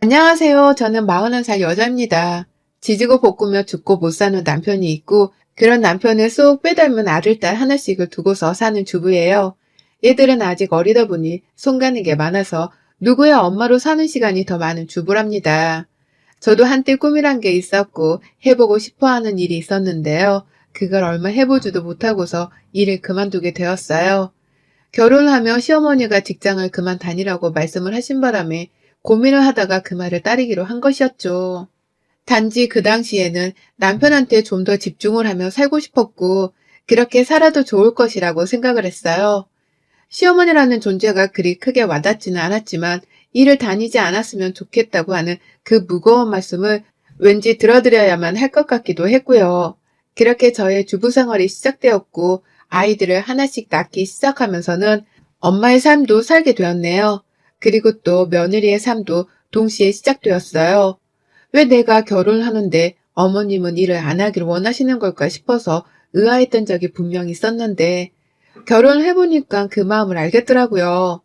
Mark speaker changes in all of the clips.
Speaker 1: 안녕하세요. 저는 41살 여자입니다. 지지고 볶으며 죽고 못 사는 남편이 있고 그런 남편을 쏙 빼닮은 아들, 딸 하나씩을 두고서 사는 주부예요. 얘들은 아직 어리다 보니 손 가는 게 많아서 누구야 엄마로 사는 시간이 더 많은 주부랍니다. 저도 한때 꿈이란 게 있었고 해보고 싶어 하는 일이 있었는데요. 그걸 얼마 해보지도 못하고서 일을 그만두게 되었어요. 결혼을 하며 시어머니가 직장을 그만 다니라고 말씀을 하신 바람에 고민을 하다가 그 말을 따르기로 한 것이었죠. 단지 그 당시에는 남편한테 좀 더 집중을 하며 살고 싶었고, 그렇게 살아도 좋을 것이라고 생각을 했어요. 시어머니라는 존재가 그리 크게 와닿지는 않았지만, 일을 다니지 않았으면 좋겠다고 하는 그 무거운 말씀을 왠지 들어드려야만 할 것 같기도 했고요. 그렇게 저의 주부 생활이 시작되었고, 아이들을 하나씩 낳기 시작하면서는 엄마의 삶도 살게 되었네요. 그리고 또 며느리의 삶도 동시에 시작되었어요. 왜 내가 결혼을 하는데 어머님은 일을 안 하기를 원하시는 걸까 싶어서 의아했던 적이 분명히 있었는데, 결혼을 해보니까 그 마음을 알겠더라고요.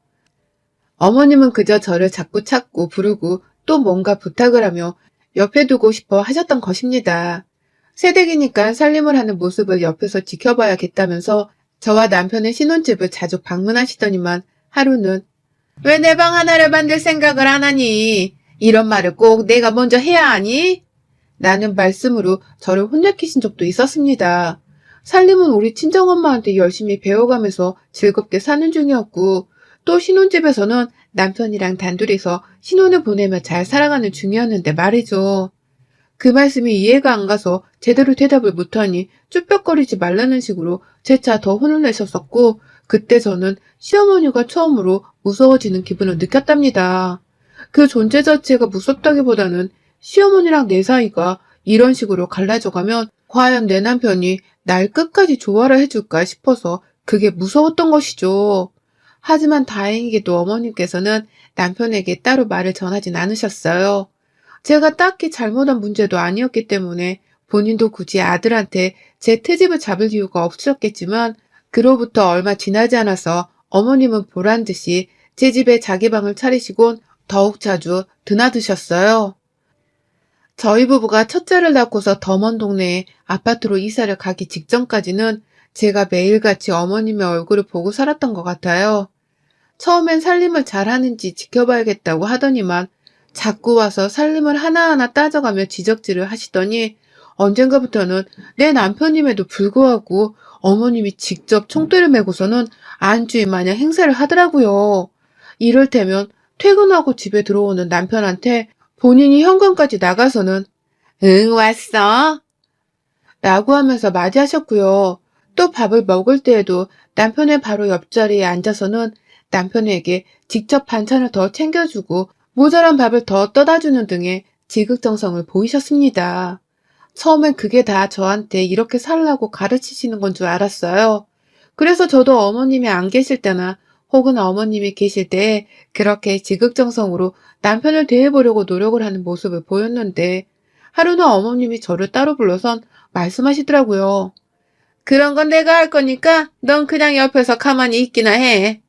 Speaker 1: 어머님은 그저 저를 자꾸 찾고 부르고 또 뭔가 부탁을 하며 옆에 두고 싶어 하셨던 것입니다. 새댁이니까 살림을 하는 모습을 옆에서 지켜봐야겠다면서 저와 남편의 신혼집을 자주 방문하시더니만 하루는 왜 내 방 하나를 만들 생각을 안 하니? 이런 말을 꼭 내가 먼저 해야 하니? 라는 말씀으로 저를 혼내키신 적도 있었습니다. 살림은 우리 친정엄마한테 열심히 배워가면서 즐겁게 사는 중이었고, 또 신혼집에서는 남편이랑 단둘이서 신혼을 보내며 잘 살아가는 중이었는데 말이죠. 그 말씀이 이해가 안 가서 제대로 대답을 못하니 쭈뼛거리지 말라는 식으로 재차 더 혼을 내셨었고, 그때 저는 시어머니가 처음으로 무서워지는 기분을 느꼈답니다. 그 존재 자체가 무섭다기보다는 시어머니랑 내 사이가 이런 식으로 갈라져 가면 과연 내 남편이 날 끝까지 좋아라 해줄까 싶어서 그게 무서웠던 것이죠. 하지만 다행히도 어머님께서는 남편에게 따로 말을 전하진 않으셨어요. 제가 딱히 잘못한 문제도 아니었기 때문에 본인도 굳이 아들한테 제 트집을 잡을 이유가 없었겠지만, 그로부터 얼마 지나지 않아서 어머님은 보란 듯이 제 집에 자기 방을 차리시곤 더욱 자주 드나드셨어요. 저희 부부가 첫째를 낳고서 더 먼 동네에 아파트로 이사를 가기 직전까지는 제가 매일같이 어머님의 얼굴을 보고 살았던 것 같아요. 처음엔 살림을 잘하는지 지켜봐야겠다고 하더니만 자꾸 와서 살림을 하나하나 따져가며 지적질을 하시더니 언젠가부터는 내 남편임에도 불구하고 어머님이 직접 총대를 메고서는 안주인 마냥 행세를 하더라고요. 이를테면 퇴근하고 집에 들어오는 남편한테 본인이 현관까지 나가서는 응, 왔어? 라고 하면서 맞이하셨고요. 또 밥을 먹을 때에도 남편의 바로 옆자리에 앉아서는 남편에게 직접 반찬을 더 챙겨주고 모자란 밥을 더 떠다주는 등의 지극정성을 보이셨습니다. 처음엔 그게 다 저한테 이렇게 살라고 가르치시는 건 줄 알았어요. 그래서 저도 어머님이 안 계실 때나 혹은 어머님이 계실 때 그렇게 지극정성으로 남편을 대해보려고 노력을 하는 모습을 보였는데, 하루는 어머님이 저를 따로 불러선 말씀하시더라고요. 그런 건 내가 할 거니까 넌 그냥 옆에서 가만히 있기나 해.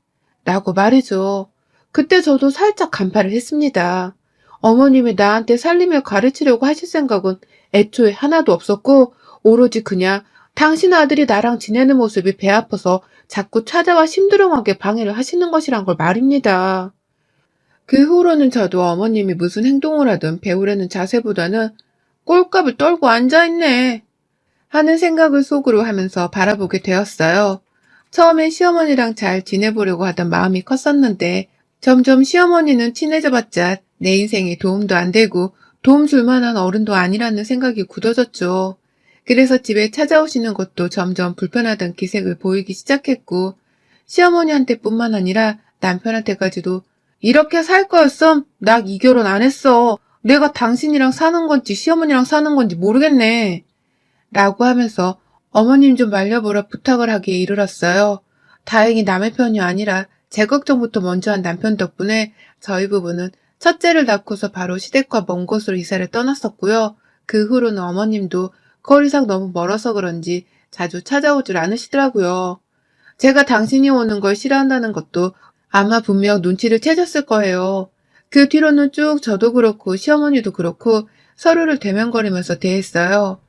Speaker 1: 라고 말이죠. 그때 저도 살짝 간파를 했습니다. 어머님이 나한테 살림을 가르치려고 하실 생각은 애초에 하나도 없었고, 오로지 그냥 당신 아들이 나랑 지내는 모습이 배 아파서 자꾸 찾아와 심드렁하게 방해를 하시는 것이란 걸 말입니다. 그 후로는 저도 어머님이 무슨 행동을 하든 배우려는 자세보다는 꼴값을 떨고 앉아있네 하는 생각을 속으로 하면서 바라보게 되었어요. 처음엔 시어머니랑 잘 지내보려고 하던 마음이 컸었는데 점점 시어머니는 친해져봤자 내 인생에 도움도 안 되고 도움 줄 만한 어른도 아니라는 생각이 굳어졌죠. 그래서 집에 찾아오시는 것도 점점 불편하던 기색을 보이기 시작했고, 시어머니한테뿐만 아니라 남편한테까지도 이렇게 살 거였음 나 이 결혼 안 했어. 내가 당신이랑 사는 건지 시어머니랑 사는 건지 모르겠네. 라고 하면서 어머님 좀 말려보라 부탁을 하기에 이르렀어요. 다행히 남의 편이 아니라 제 걱정부터 먼저 한 남편 덕분에 저희 부부는 첫째를 낳고서 바로 시댁과 먼 곳으로 이사를 떠났었고요. 그 후로는 어머님도 거리상 너무 멀어서 그런지 자주 찾아오질 않으시더라고요. 제가 당신이 오는 걸 싫어한다는 것도 아마 분명 눈치를 채셨을 거예요. 그 뒤로는 쭉 저도 그렇고 시어머니도 그렇고 서로를 대면거리면서 대했어요.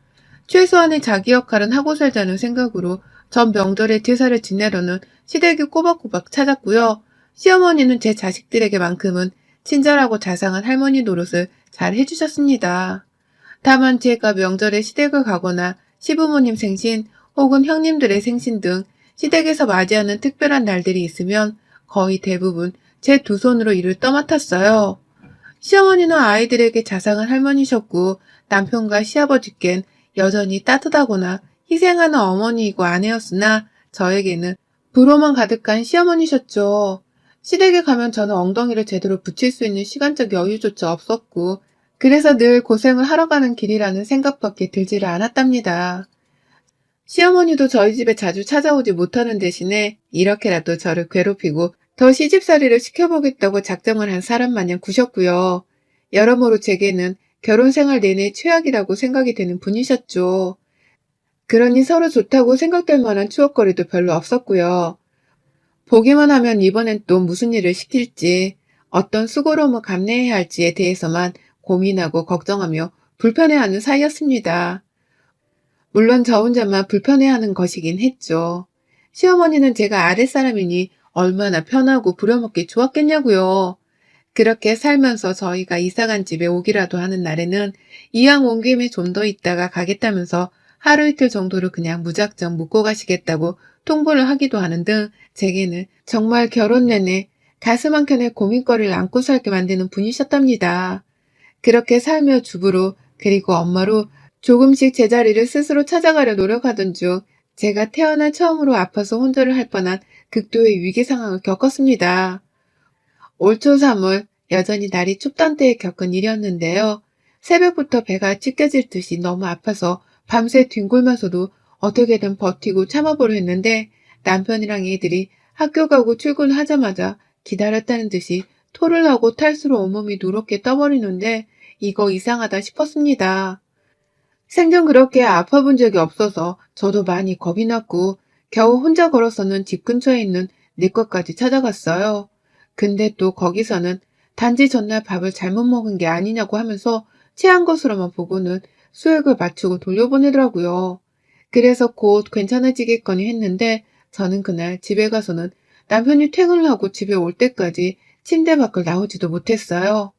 Speaker 1: 최소한의 자기 역할은 하고 살자는 생각으로 전 명절에 제사를 지내려는 시댁이 꼬박꼬박 찾았고요. 시어머니는 제 자식들에게만큼은 친절하고 자상한 할머니 노릇을 잘 해주셨습니다. 다만 제가 명절에 시댁을 가거나 시부모님 생신 혹은 형님들의 생신 등 시댁에서 맞이하는 특별한 날들이 있으면 거의 대부분 제 두 손으로 일을 떠맡았어요. 시어머니는 아이들에게 자상한 할머니셨고 남편과 시아버지께는 여전히 따뜻하거나 희생하는 어머니이고 아내였으나 저에게는 불호만 가득한 시어머니셨죠. 시댁에 가면 저는 엉덩이를 제대로 붙일 수 있는 시간적 여유조차 없었고 그래서 늘 고생을 하러 가는 길이라는 생각밖에 들지를 않았답니다. 시어머니도 저희 집에 자주 찾아오지 못하는 대신에 이렇게라도 저를 괴롭히고 더 시집살이를 시켜보겠다고 작정을 한 사람 마냥 구셨고요. 여러모로 제게는 결혼 생활 내내 최악이라고 생각이 되는 분이셨죠. 그러니 서로 좋다고 생각될 만한 추억거리도 별로 없었고요. 보기만 하면 이번엔 또 무슨 일을 시킬지, 어떤 수고로움을 감내해야 할지에 대해서만 고민하고 걱정하며 불편해하는 사이였습니다. 물론 저 혼자만 불편해하는 것이긴 했죠. 시어머니는 제가 아랫사람이니 얼마나 편하고 부려먹기 좋았겠냐고요. 그렇게 살면서 저희가 이사간 집에 오기라도 하는 날에는 이왕 온 김에 좀 더 있다가 가겠다면서 하루 이틀 정도를 그냥 무작정 묵고 가시겠다고 통보를 하기도 하는 등 제게는 정말 결혼 내내 가슴 한켠에 고민거리를 안고 살게 만드는 분이셨답니다. 그렇게 살며 주부로 그리고 엄마로 조금씩 제자리를 스스로 찾아가려 노력하던 중 제가 태어나 처음으로 아파서 혼절을 할 뻔한 극도의 위기 상황을 겪었습니다. 올 초 3월 여전히 날이 춥던 때에 겪은 일이었는데요. 새벽부터 배가 찢겨질 듯이 너무 아파서 밤새 뒹굴면서도 어떻게든 버티고 참아보려 했는데 남편이랑 애들이 학교 가고 출근하자마자 기다렸다는 듯이 토를 하고 탈수로 온몸이 누렇게 떠버리는데 이거 이상하다 싶었습니다. 생전 그렇게 아파본 적이 없어서 저도 많이 겁이 났고 겨우 혼자 걸어서는 집 근처에 있는 내과까지 찾아갔어요. 근데 또 거기서는 단지 전날 밥을 잘못 먹은 게 아니냐고 하면서 체한 것으로만 보고는 수액을 맞추고 돌려보내더라고요. 그래서 곧 괜찮아지겠거니 했는데 저는 그날 집에 가서는 남편이 퇴근을 하고 집에 올 때까지 침대 밖을 나오지도 못했어요.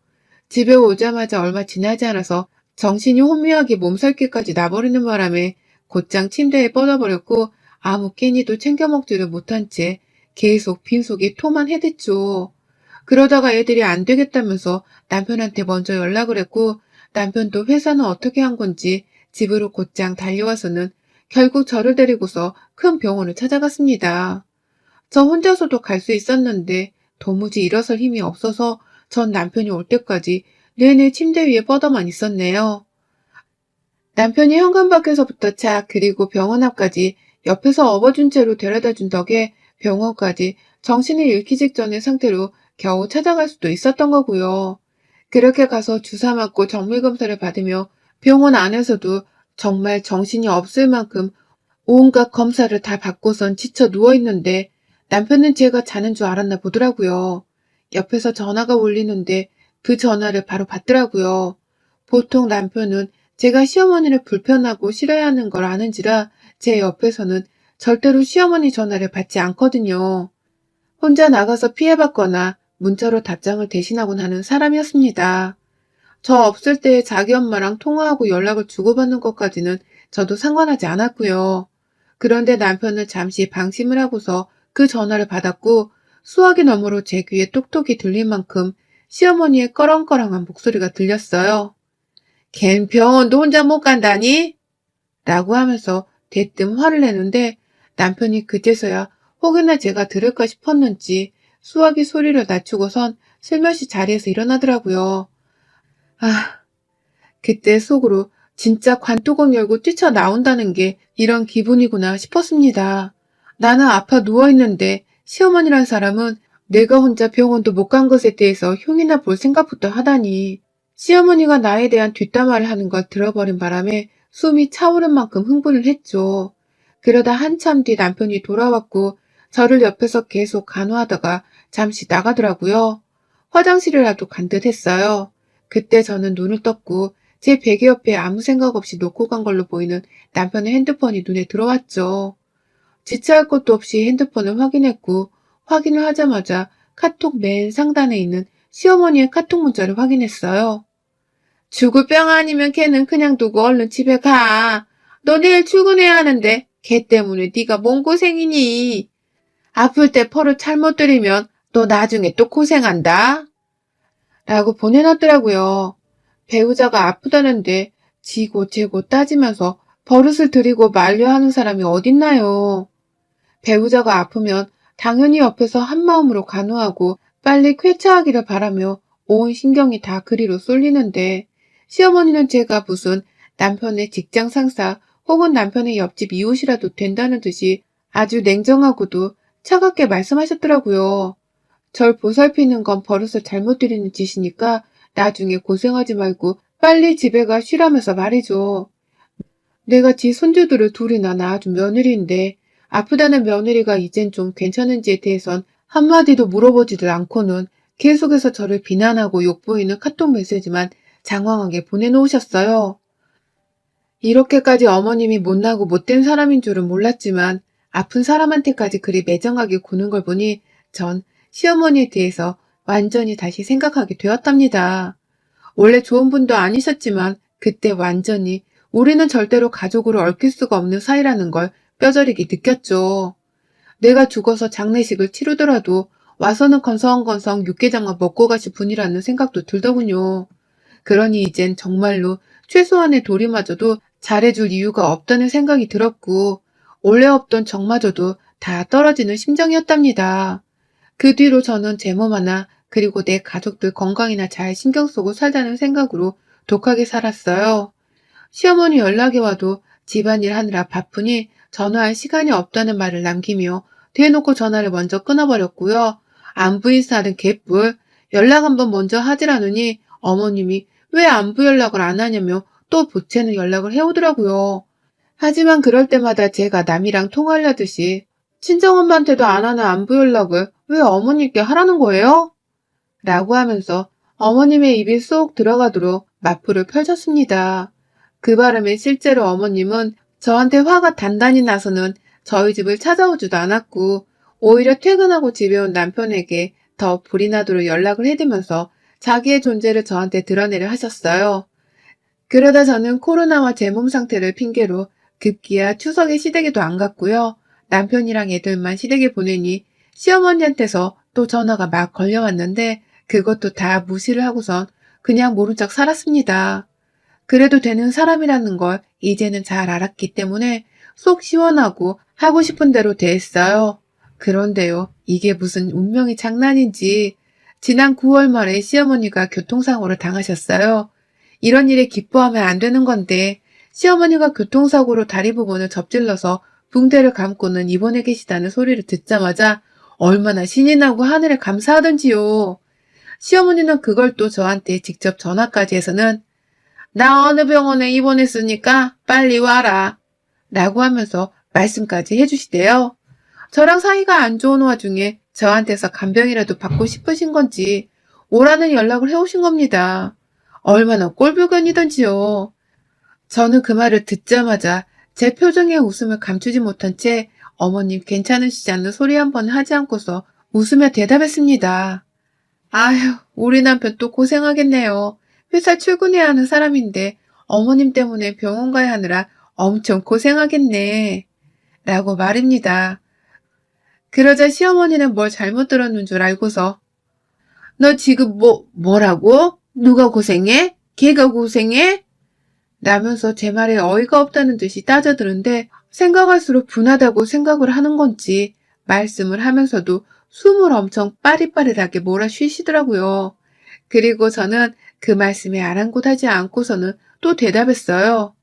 Speaker 1: 집에 오자마자 얼마 지나지 않아서 정신이 혼미하게 몸살기까지 나버리는 바람에 곧장 침대에 뻗어버렸고 아무 끼니도 챙겨 먹지를 못한 채 계속 빈속에 토만 해댔죠. 그러다가 애들이 안 되겠다면서 남편한테 먼저 연락을 했고 남편도 회사는 어떻게 한 건지 집으로 곧장 달려와서는 결국 저를 데리고서 큰 병원을 찾아갔습니다. 저 혼자서도 갈 수 있었는데 도무지 일어설 힘이 없어서 전 남편이 올 때까지 내내 침대 위에 뻗어만 있었네요. 남편이 현관 밖에서부터 차 그리고 병원 앞까지 옆에서 업어준 채로 데려다준 덕에 병원까지 정신을 잃기 직전의 상태로 겨우 찾아갈 수도 있었던 거고요. 그렇게 가서 주사 맞고 정밀검사를 받으며 병원 안에서도 정말 정신이 없을 만큼 온갖 검사를 다 받고선 지쳐 누워있는데 남편은 제가 자는 줄 알았나 보더라고요. 옆에서 전화가 울리는데 그 전화를 바로 받더라고요. 보통 남편은 제가 시어머니를 불편하고 싫어하는 걸 아는지라 제 옆에서는 절대로 시어머니 전화를 받지 않거든요. 혼자 나가서 피해받거나 문자로 답장을 대신하곤 하는 사람이었습니다. 저 없을 때 자기 엄마랑 통화하고 연락을 주고받는 것까지는 저도 상관하지 않았고요. 그런데 남편은 잠시 방심을 하고서 그 전화를 받았고 수화기 너머로 제 귀에 똑똑히 들릴 만큼 시어머니의 꺼렁꺼렁한 목소리가 들렸어요. 걘 병원도 혼자 못 간다니? 라고 하면서 대뜸 화를 내는데 남편이 그제서야 혹여나 제가 들을까 싶었는지 수화기 소리를 낮추고선 슬며시 자리에서 일어나더라고요. 아, 그때 속으로 진짜 관뚜껑 열고 뛰쳐나온다는 게 이런 기분이구나 싶었습니다. 나는 아파 누워있는데 시어머니란 사람은 내가 혼자 병원도 못 간 것에 대해서 흉이나 볼 생각부터 하다니. 시어머니가 나에 대한 뒷담화를 하는 걸 들어버린 바람에 숨이 차오른 만큼 흥분을 했죠. 그러다 한참 뒤 남편이 돌아왔고 저를 옆에서 계속 간호하다가 잠시 나가더라고요. 화장실이라도 간 듯 했어요. 그때 저는 눈을 떴고 제 베개 옆에 아무 생각 없이 놓고 간 걸로 보이는 남편의 핸드폰이 눈에 들어왔죠. 지체할 것도 없이 핸드폰을 확인했고 확인을 하자마자 카톡 맨 상단에 있는 시어머니의 카톡 문자를 확인했어요. 죽을 병 아니면 걔는 그냥 두고 얼른 집에 가. 너 내일 출근해야 하는데 걔 때문에 네가 뭔 고생이니? 아플 때 퍼를 잘못 들이면 너 나중에 또 고생한다. 라고 보내놨더라고요. 배우자가 아프다는데 지고 재고 따지면서 버릇을 들이고 만류하는 사람이 어딨나요? 배우자가 아프면 당연히 옆에서 한마음으로 간호하고 빨리 쾌차하기를 바라며 온 신경이 다 그리로 쏠리는데 시어머니는 제가 무슨 남편의 직장 상사 혹은 남편의 옆집 이웃이라도 된다는 듯이 아주 냉정하고도 차갑게 말씀하셨더라고요. 절 보살피는 건 버릇을 잘못 들이는 짓이니까 나중에 고생하지 말고 빨리 집에 가 쉬라면서 말이죠. 내가 지 손주들을 둘이나 낳아준 며느리인데 아프다는 며느리가 이젠 좀 괜찮은지에 대해선 한마디도 물어보지도 않고는 계속해서 저를 비난하고 욕보이는 카톡 메시지만 장황하게 보내놓으셨어요. 이렇게까지 어머님이 못나고 못된 사람인 줄은 몰랐지만 아픈 사람한테까지 그리 매정하게 구는 걸 보니 전 시어머니에 대해서 완전히 다시 생각하게 되었답니다. 원래 좋은 분도 아니셨지만 그때 완전히 우리는 절대로 가족으로 얽힐 수가 없는 사이라는 걸 뼈저리게 느꼈죠. 내가 죽어서 장례식을 치르더라도 와서는 건성건성 육개장만 먹고 가실 분이라는 생각도 들더군요. 그러니 이젠 정말로 최소한의 도리마저도 잘해줄 이유가 없다는 생각이 들었고 원래 없던 정마저도 다 떨어지는 심정이었답니다. 그 뒤로 저는 제 몸 하나 그리고 내 가족들 건강이나 잘 신경 쓰고 살자는 생각으로 독하게 살았어요. 시어머니 연락이 와도 집안일 하느라 바쁘니 전화할 시간이 없다는 말을 남기며 대놓고 전화를 먼저 끊어버렸고요. 안부 인사는 개뿔, 연락 한번 먼저 하지라느니 어머님이 왜 안부 연락을 안 하냐며 또 보채는 연락을 해오더라고요. 하지만 그럴 때마다 제가 남이랑 통화하려듯이 친정엄마한테도 안 하는 안부 연락을 왜 어머님께 하라는 거예요? 라고 하면서 어머님의 입이 쏙 들어가도록 마풀을 펼쳤습니다. 그 바람에 실제로 어머님은 저한테 화가 단단히 나서는 저희 집을 찾아오지도 않았고 오히려 퇴근하고 집에 온 남편에게 더 불이 나도록 연락을 해대면서 자기의 존재를 저한테 드러내려 하셨어요. 그러다 저는 코로나와 제 몸 상태를 핑계로 급기야 추석에 시댁에도 안 갔고요. 남편이랑 애들만 시댁에 보내니 시어머니한테서 또 전화가 막 걸려왔는데 그것도 다 무시를 하고선 그냥 모른 척 살았습니다. 그래도 되는 사람이라는 걸 이제는 잘 알았기 때문에 속 시원하고 하고 싶은 대로 대했어요. 그런데요, 이게 무슨 운명이 장난인지 지난 9월 말에 시어머니가 교통사고를 당하셨어요. 이런 일에 기뻐하면 안 되는 건데 시어머니가 교통사고로 다리 부분을 접질러서 붕대를 감고는 입원해 계시다는 소리를 듣자마자 얼마나 신이 나고 하늘에 감사하던지요. 시어머니는 그걸 또 저한테 직접 전화까지 해서는 나 어느 병원에 입원했으니까 빨리 와라 라고 하면서 말씀까지 해주시대요. 저랑 사이가 안 좋은 와중에 저한테서 간병이라도 받고 싶으신 건지 오라는 연락을 해오신 겁니다. 얼마나 꼴불견이던지요. 저는 그 말을 듣자마자 제 표정에 웃음을 감추지 못한 채 어머님 괜찮으시지 않는 소리 한 번 하지 않고서 웃으며 대답했습니다. 아휴, 우리 남편 또 고생하겠네요. 회사 출근해야 하는 사람인데 어머님 때문에 병원 가야 하느라 엄청 고생하겠네. 라고 말입니다. 그러자 시어머니는 뭘 잘못 들었는 줄 알고서 너 지금 뭐라고? 누가 고생해? 걔가 고생해? 라면서 제 말에 어이가 없다는 듯이 따져드는데 생각할수록 분하다고 생각을 하는 건지 말씀을 하면서도 숨을 엄청 빠릿빠릿하게 몰아쉬시더라고요. 그리고 저는 그 말씀에 아랑곳하지 않고서는 또 대답했어요.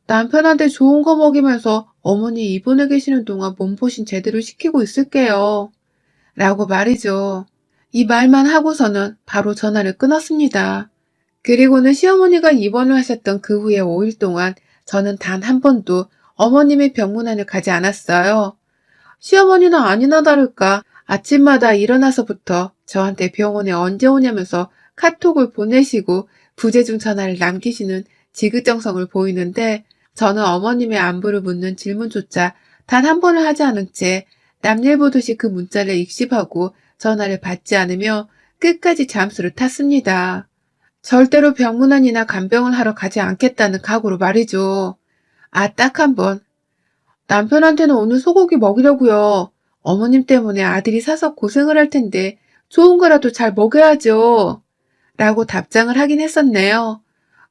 Speaker 1: 남편한테 좋은 거 먹이면서 어머니 입원해 계시는 동안 몸보신 제대로 시키고 있을게요. 라고 말이죠. 이 말만 하고서는 바로 전화를 끊었습니다. 그리고는 시어머니가 입원을 하셨던 그 후에 5일 동안 저는 단 한 번도 어머님의 병문안을 가지 않았어요. 시어머니는 아니나 다를까 아침마다 일어나서부터 저한테 병원에 언제 오냐면서 카톡을 보내시고 부재중 전화를 남기시는 지극정성을 보이는데 저는 어머님의 안부를 묻는 질문조차 단 한 번을 하지 않은 채 남일 보듯이 그 문자를 익십하고 전화를 받지 않으며 끝까지 잠수를 탔습니다. 절대로 병문안이나 간병을 하러 가지 않겠다는 각오로 말이죠. 아, 딱 한 번. 남편한테는 오늘 소고기 먹이려고요. 어머님 때문에 아들이 사서 고생을 할 텐데 좋은 거라도 잘 먹여야죠. 라고 답장을 하긴 했었네요.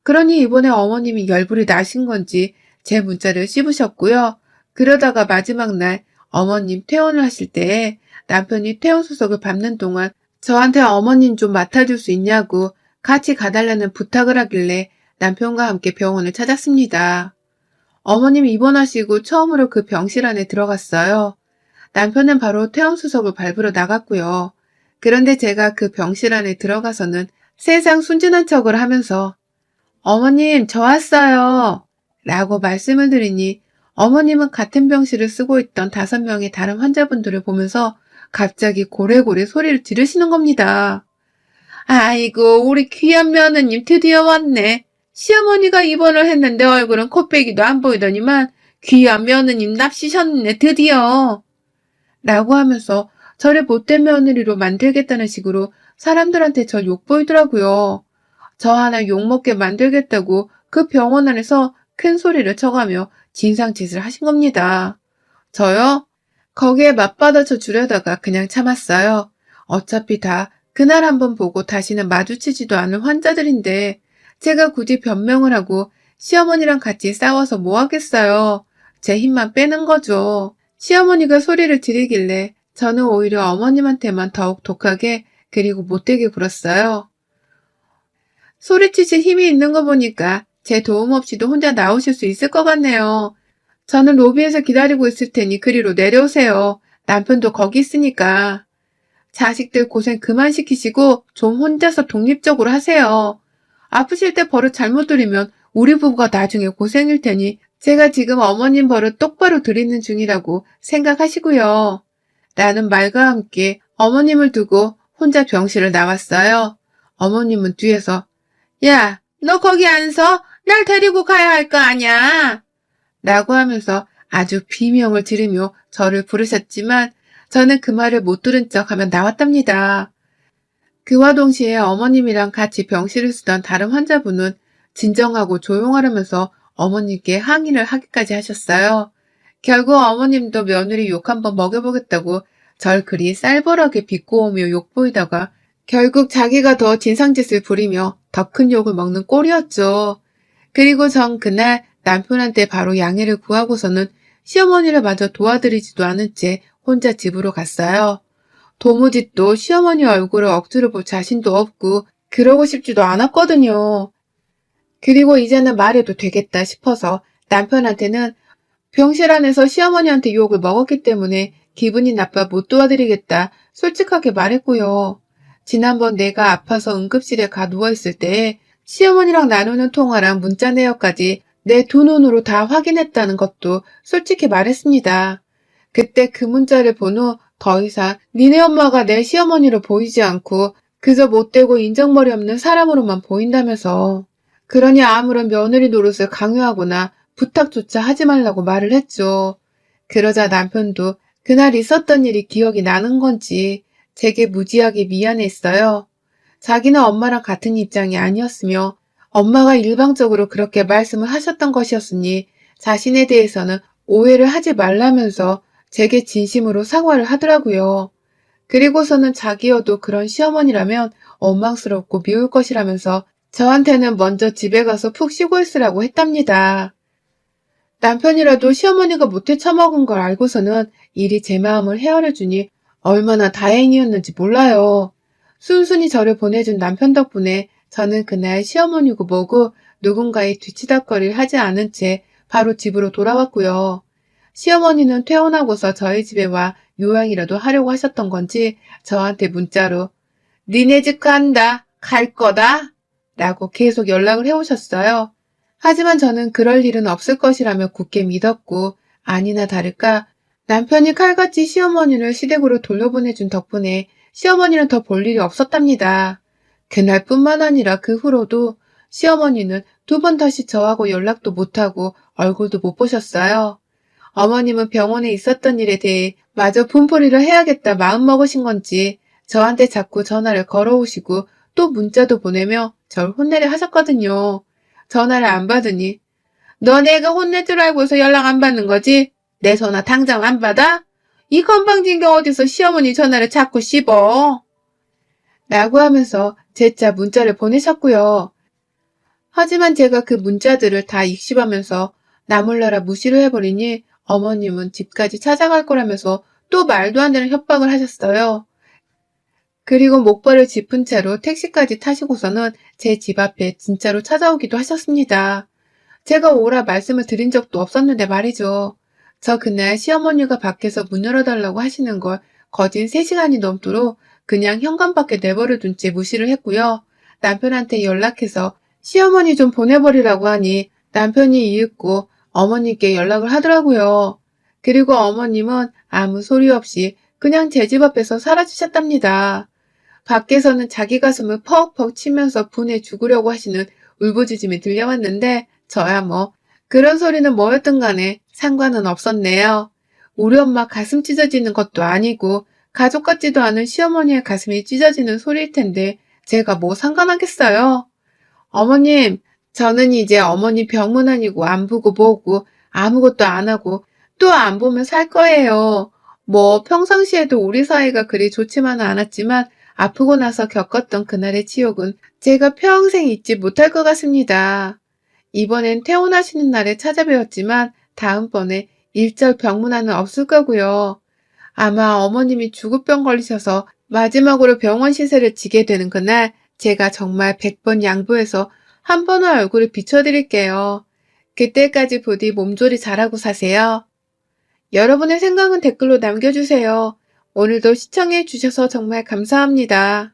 Speaker 1: 그러니 이번에 어머님이 열불이 나신 건지 제 문자를 씹으셨고요. 그러다가 마지막 날 어머님 퇴원을 하실 때에 남편이 퇴원 수속을 밟는 동안 저한테 어머님 좀 맡아줄 수 있냐고 같이 가달라는 부탁을 하길래 남편과 함께 병원을 찾았습니다. 어머님 입원하시고 처음으로 그 병실 안에 들어갔어요. 남편은 바로 퇴원수속을 밟으러 나갔고요. 그런데 제가 그 병실 안에 들어가서는 세상 순진한 척을 하면서 어머님, 저 왔어요. 라고 말씀을 드리니 어머님은 같은 병실을 쓰고 있던 5명의 다른 환자분들을 보면서 갑자기 고래고래 소리를 지르시는 겁니다. 아이고, 우리 귀한 며느님 드디어 왔네. 시어머니가 입원을 했는데 얼굴은 코빼기도 안 보이더니만 귀한 며느님 납치셨네, 드디어. 라고 하면서 저를 못된 며느리로 만들겠다는 식으로 사람들한테 절 욕보이더라고요. 저 하나 욕먹게 만들겠다고 그 병원 안에서 큰 소리를 쳐가며 진상짓을 하신 겁니다. 저요? 거기에 맞받아쳐 주려다가 그냥 참았어요. 어차피 다 그날 한번 보고 다시는 마주치지도 않을 환자들인데 제가 굳이 변명을 하고 시어머니랑 같이 싸워서 뭐 하겠어요. 제 힘만 빼는 거죠. 시어머니가 소리를 지르길래 저는 오히려 어머님한테만 더욱 독하게 그리고 못되게 굴었어요. 소리치실 힘이 있는 거 보니까 제 도움 없이도 혼자 나오실 수 있을 것 같네요. 저는 로비에서 기다리고 있을 테니 그리로 내려오세요. 남편도 거기 있으니까. 자식들 고생 그만 시키시고 좀 혼자서 독립적으로 하세요. 아프실 때 버릇 잘못 들이면 우리 부부가 나중에 고생일 테니 제가 지금 어머님 버릇 똑바로 들이는 중이라고 생각하시고요. 라는 말과 함께 어머님을 두고 혼자 병실을 나왔어요. 어머님은 뒤에서 야, 너 거기 안 서? 날 데리고 가야 할 거 아냐? 라고 하면서 아주 비명을 지르며 저를 부르셨지만 저는 그 말을 못 들은 척 하면 나왔답니다. 그와 동시에 어머님이랑 같이 병실을 쓰던 다른 환자분은 진정하고 조용하려면서 어머님께 항의를 하기까지 하셨어요. 결국 어머님도 며느리 욕 한번 먹여보겠다고 절 그리 쌀벌하게 비꼬으며 욕보이다가 결국 자기가 더 진상짓을 부리며 더 큰 욕을 먹는 꼴이었죠. 그리고 전 그날 남편한테 바로 양해를 구하고서는 시어머니를 마저 도와드리지도 않은 채 혼자 집으로 갔어요. 도무지 또 시어머니 얼굴을 억지로 볼 자신도 없고 그러고 싶지도 않았거든요. 그리고 이제는 말해도 되겠다 싶어서 남편한테는 병실 안에서 시어머니한테 욕을 먹었기 때문에 기분이 나빠 못 도와드리겠다 솔직하게 말했고요. 지난번 내가 아파서 응급실에 가 누워있을 때 시어머니랑 나누는 통화랑 문자 내역까지 내 두 눈으로 다 확인했다는 것도 솔직히 말했습니다. 그때 그 문자를 본 후 더 이상 니네 엄마가 내 시어머니로 보이지 않고 그저 못되고 인정머리 없는 사람으로만 보인다면서. 그러니 아무런 며느리 노릇을 강요하거나 부탁조차 하지 말라고 말을 했죠. 그러자 남편도 그날 있었던 일이 기억이 나는 건지 제게 무지하게 미안했어요. 자기는 엄마랑 같은 입장이 아니었으며 엄마가 일방적으로 그렇게 말씀을 하셨던 것이었으니 자신에 대해서는 오해를 하지 말라면서 제게 진심으로 사과를 하더라고요. 그리고서는 자기여도 그런 시어머니라면 원망스럽고 미울 것이라면서 저한테는 먼저 집에 가서 푹 쉬고 있으라고 했답니다. 남편이라도 시어머니가 못해 처먹은 걸 알고서는 일이 제 마음을 헤아려주니 얼마나 다행이었는지 몰라요. 순순히 저를 보내준 남편 덕분에 저는 그날 시어머니고 뭐고 누군가의 뒤치다꺼리를 하지 않은 채 바로 집으로 돌아왔고요. 시어머니는 퇴원하고서 저희 집에 와 요양이라도 하려고 하셨던 건지 저한테 문자로 니네 집 간다, 갈 거다 라고 계속 연락을 해오셨어요. 하지만 저는 그럴 일은 없을 것이라며 굳게 믿었고 아니나 다를까 남편이 칼같이 시어머니를 시댁으로 돌려보내준 덕분에 시어머니는 더 볼 일이 없었답니다. 그날뿐만 아니라 그 후로도 시어머니는 2번 다시 저하고 연락도 못하고 얼굴도 못 보셨어요. 어머님은 병원에 있었던 일에 대해 마저 분풀이를 해야겠다 마음먹으신 건지 저한테 자꾸 전화를 걸어오시고 또 문자도 보내며 절 혼내려 하셨거든요. 전화를 안 받으니 너 내가 혼낼 줄 알고서 연락 안 받는 거지? 내 전화 당장 안 받아? 이 건방진게 어디서 시어머니 전화를 자꾸 씹어? 라고 하면서 재차 문자를 보내셨고요. 하지만 제가 그 문자들을 다 익씹으면서 나 몰라라 무시를 해버리니 어머님은 집까지 찾아갈 거라면서 또 말도 안 되는 협박을 하셨어요. 그리고 목발을 짚은 채로 택시까지 타시고서는 제 집 앞에 진짜로 찾아오기도 하셨습니다. 제가 오라 말씀을 드린 적도 없었는데 말이죠. 저 그날 시어머니가 밖에서 문 열어달라고 하시는 걸 거진 3시간이 넘도록 그냥 현관밖에 내버려 둔 채 무시를 했고요. 남편한테 연락해서 시어머니 좀 보내버리라고 하니 남편이 이윽고 어머님께 연락을 하더라고요. 그리고 어머님은 아무 소리 없이 그냥 제 집 앞에서 사라지셨답니다. 밖에서는 자기 가슴을 퍽퍽 치면서 분해 죽으려고 하시는 울부짖음이 들려왔는데 저야 뭐 그런 소리는 뭐였든 간에 상관은 없었네요. 우리 엄마 가슴 찢어지는 것도 아니고 가족 같지도 않은 시어머니의 가슴이 찢어지는 소리일 텐데 제가 뭐 상관하겠어요. 어머님, 저는 이제 어머니 병문 아니고 안 보고 뭐고 아무것도 안 하고 또 안 보면 살 거예요. 뭐 평상시에도 우리 사이가 그리 좋지만은 않았지만 아프고 나서 겪었던 그날의 치욕은 제가 평생 잊지 못할 것 같습니다. 이번엔 퇴원하시는 날에 찾아뵈었지만 다음번에 일절 병문안은 없을 거고요. 아마 어머님이 죽을병 걸리셔서 마지막으로 병원 시세를 지게 되는 그날 제가 정말 100번 양보해서 한 번의 얼굴을 비춰드릴게요. 그때까지 부디 몸조리 잘하고 사세요. 여러분의 생각은 댓글로 남겨주세요. 오늘도 시청해 주셔서 정말 감사합니다.